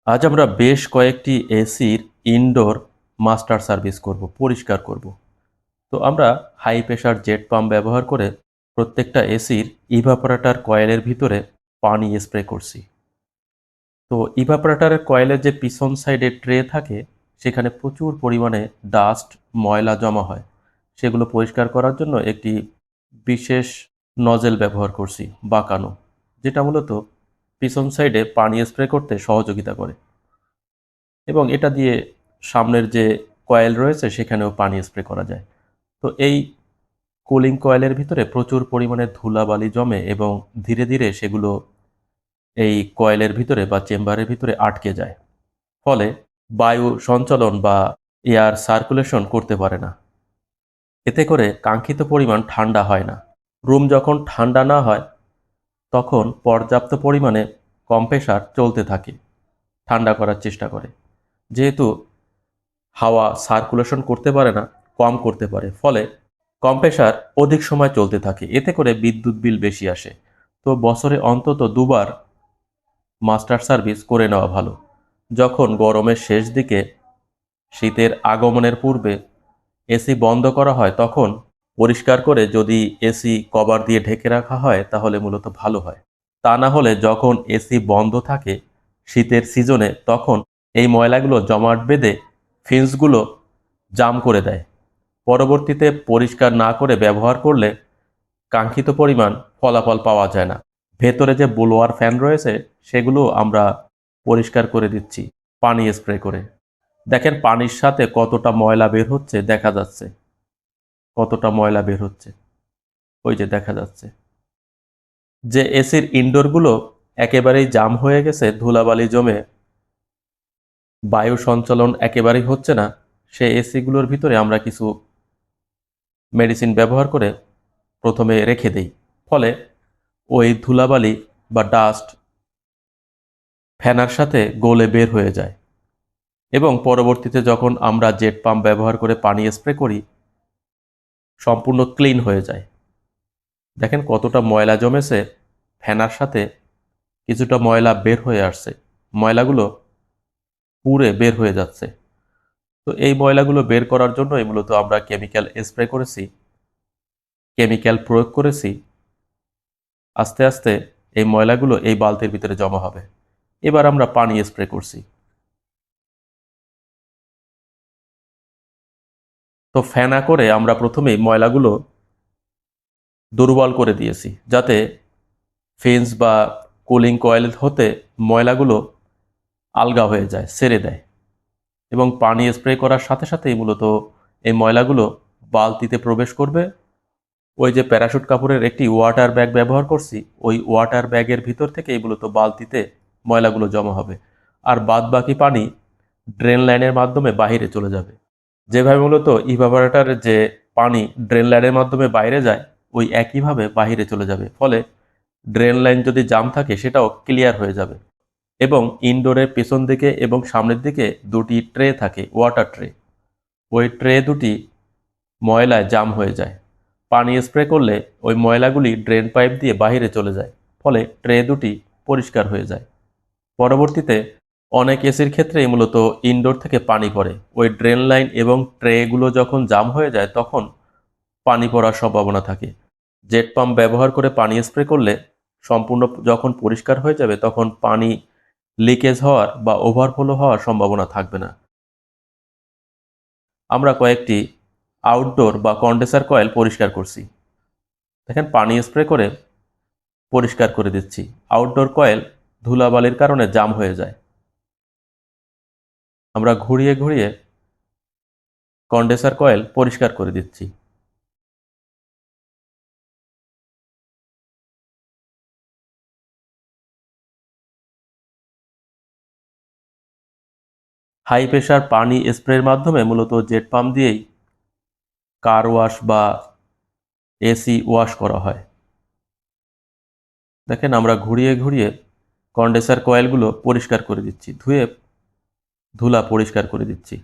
আজ আমরা বেশ কয়েকটি এসির ইনডোর মাস্টার সার্ভিস করব, পরিষ্কার করব। তো আমরা হাই প্রেশার জেট পাম্প ব্যবহার করে প্রত্যেকটা এসির ইভাপোরেটর কয়েলের ভিতরে পানি স্প্রে করছি। তো ইভাপোরেটরের কয়েলের যে পিছন সাইডে ট্রে থাকে, সেখানে প্রচুর পরিমাণে ডাস্ট, ময়লা জমা হয়। সেগুলো পরিষ্কার করার জন্য একটি বিশেষ নজেল ব্যবহার করছি, বাঁকানো, যেটা মূলত পিছন সাইডে পানি স্প্রে করতে সহযোগিতা করে। এবং এটা দিয়ে সামনের যে কয়েল রয়েছে সেখানেও পানি স্প্রে করা যায়। তো এই কুলিং কয়েলের ভিতরে প্রচুর পরিমাণে ধুলাবালি জমে এবং ধীরে ধীরে সেগুলো এই কয়েলের ভিতরে বা চেম্বারের ভিতরে আটকে যায়। ফলে বায়ু সঞ্চালন বা এয়ার সার্কুলেশন করতে পারে না। এতে করে কাঙ্ক্ষিত পরিমাণ ঠান্ডা হয় না। রুম যখন ঠান্ডা না হয় তখন পর্যাপ্ত পরিমাণে কম্প্রেসার চলতে থাকে, ঠান্ডা করার চেষ্টা করে। যেহেতু হাওয়া সার্কুলেশন করতে পারে না, কম করতে পারে, ফলে কম্প্রেসার অধিক সময় চলতে থাকে। এতে করে বিদ্যুৎ বিল বেশি আসে। তো বছরে অন্তত দুবার মাস্টার সার্ভিস করে নেওয়া ভালো। যখন গরমের শেষ দিকে, শীতের আগমনের পূর্বে এসি বন্ধ করা হয়, তখন পরিষ্কার করে যদি এসি কভার দিয়ে ঢেকে রাখা হয় তাহলে মূলত ভালো হয়। তা না হলে যখন এসি বন্ধ থাকে শীতের সিজনে, তখন এই ময়লাগুলো জমাট বেঁধে ফিন্সগুলো জাম করে দেয়। পরবর্তীতে পরিষ্কার না করে ব্যবহার করলে কাঙ্ক্ষিত পরিমাণ ফলাফল পাওয়া যায় না। ভেতরে যে ব্লোয়ার ফ্যান রয়েছে সেগুলো আমরা পরিষ্কার করে দিচ্ছি পানি স্প্রে করে। দেখেন পানির সাথে কতটা ময়লা বের হচ্ছে, দেখা যাচ্ছে কতটা ময়লা বের হচ্ছে, ওই যে দেখা যাচ্ছে যে এসির ইনডোরগুলো একেবারেই জাম হয়ে গেছে, ধুলাবালি জমে বায়ু সঞ্চালন একেবারেই হচ্ছে না। সেই এসিগুলোর ভিতরে আমরা কিছু মেডিসিন ব্যবহার করে প্রথমে রেখে দেই। ফলে ওই ধুলাবালি বা ডাস্ট ফ্যানার সাথে গলে বের হয়ে যায় এবং পরবর্তীতে যখন আমরা জেট পাম্প ব্যবহার করে পানি স্প্রে করি সম্পূর্ণ ক্লিন হয়ে যায়। দেখেন কতটা ময়লা জমেছে, ফ্যানার সাথে কিছুটা ময়লা বের হয়ে আসছে, ময়লাগুলো পুড়ে বের হয়ে যাচ্ছে। তো এই ময়লাগুলো বের করার জন্যই মূলত আমরা কেমিক্যাল স্প্রে করেছি, কেমিক্যাল প্রয়োগ করেছি। আস্তে আস্তে এই ময়লাগুলো এই বালতির ভিতরে জমা হবে। এবার আমরা পানি স্প্রে করছি। তো ফেনা করে আমরা প্রথমেই ময়লাগুলো দুর্বল করে দিয়েছি, যাতে ফিন্স বা কুলিং কয়েল হতে ময়লাগুলো আলগা হয়ে যায়, ছেড়ে দেয়। এবং পানি স্প্রে করার সাথে সাথেই মূলত এই ময়লাগুলো বালতিতে প্রবেশ করবে। ওই যে প্যারাশুট কাপড়ের একটি ওয়াটার ব্যাগ ব্যবহার করছি, ওই ওয়াটার ব্যাগের ভিতর থেকেই মূলত বালতিতে ময়লাগুলো জমা হবে। আর বাদ বাকি পানি ড্রেন লাইনের মাধ্যমে বাইরে চলে যাবে। যেভাবে মূলত ইভাপোরেটরের যে পানি ড্রেন লাইনের মাধ্যমে বাইরে যায়, ওই একইভাবে বাইরে চলে যাবে। ফলে ড্রেন লাইন যদি জাম থাকে সেটাও ক্লিয়ার হয়ে যাবে। এবং ইনডোরের পেছন দিকে এবং সামনের দিকে দুটি ট্রে থাকে, ওয়াটার ট্রে। ওই ট্রে দুটি ময়লায় জাম হয়ে যায়। পানি স্প্রে করলে ওই ময়লাগুলি ড্রেন পাইপ দিয়ে বাইরে চলে যায়। ফলে ট্রে দুটি পরিষ্কার হয়ে যায়। পরবর্তীতে অনেক এসির ক্ষেত্রেই মূলত ইনডোর থেকে পানি পড়ে। ওই ড্রেন লাইন এবং ট্রেগুলো যখন জাম হয়ে যায় তখন পানি পড়ার সম্ভাবনা থাকে। জেট পাম্প ব্যবহার করে পানি স্প্রে করলে সম্পূর্ণ যখন পরিষ্কার হয়ে যাবে তখন পানি লিকেজ হওয়ার বা ওভারফ্লো হওয়ার সম্ভাবনা থাকবে না। আমরা কয়েকটি আউটডোর বা কন্ডেন্সার কয়েল পরিষ্কার করছি। দেখেন পানি স্প্রে করে পরিষ্কার করে দিচ্ছি। আউটডোর কয়েল ধুলাবালির কারণে জাম হয়ে যায়। আমরা ঘুরিয়ে ঘুরিয়ে কন্ডেন্সার কয়েল পরিষ্কার করে দিচ্ছি। হাই প্রেশার পানি স্প্রের মাধ্যমে মূলত জেট পাম্প দিয়েই কার ওয়াশ বা এসি ওয়াশ করা হয়। দেখেন আমরা ঘুরিয়ে ঘুরিয়ে কন্ডেন্সার কয়েলগুলো পরিষ্কার করে দিচ্ছি, ধুয়ে ধুলা পরিষ্কার করে দিচ্ছি।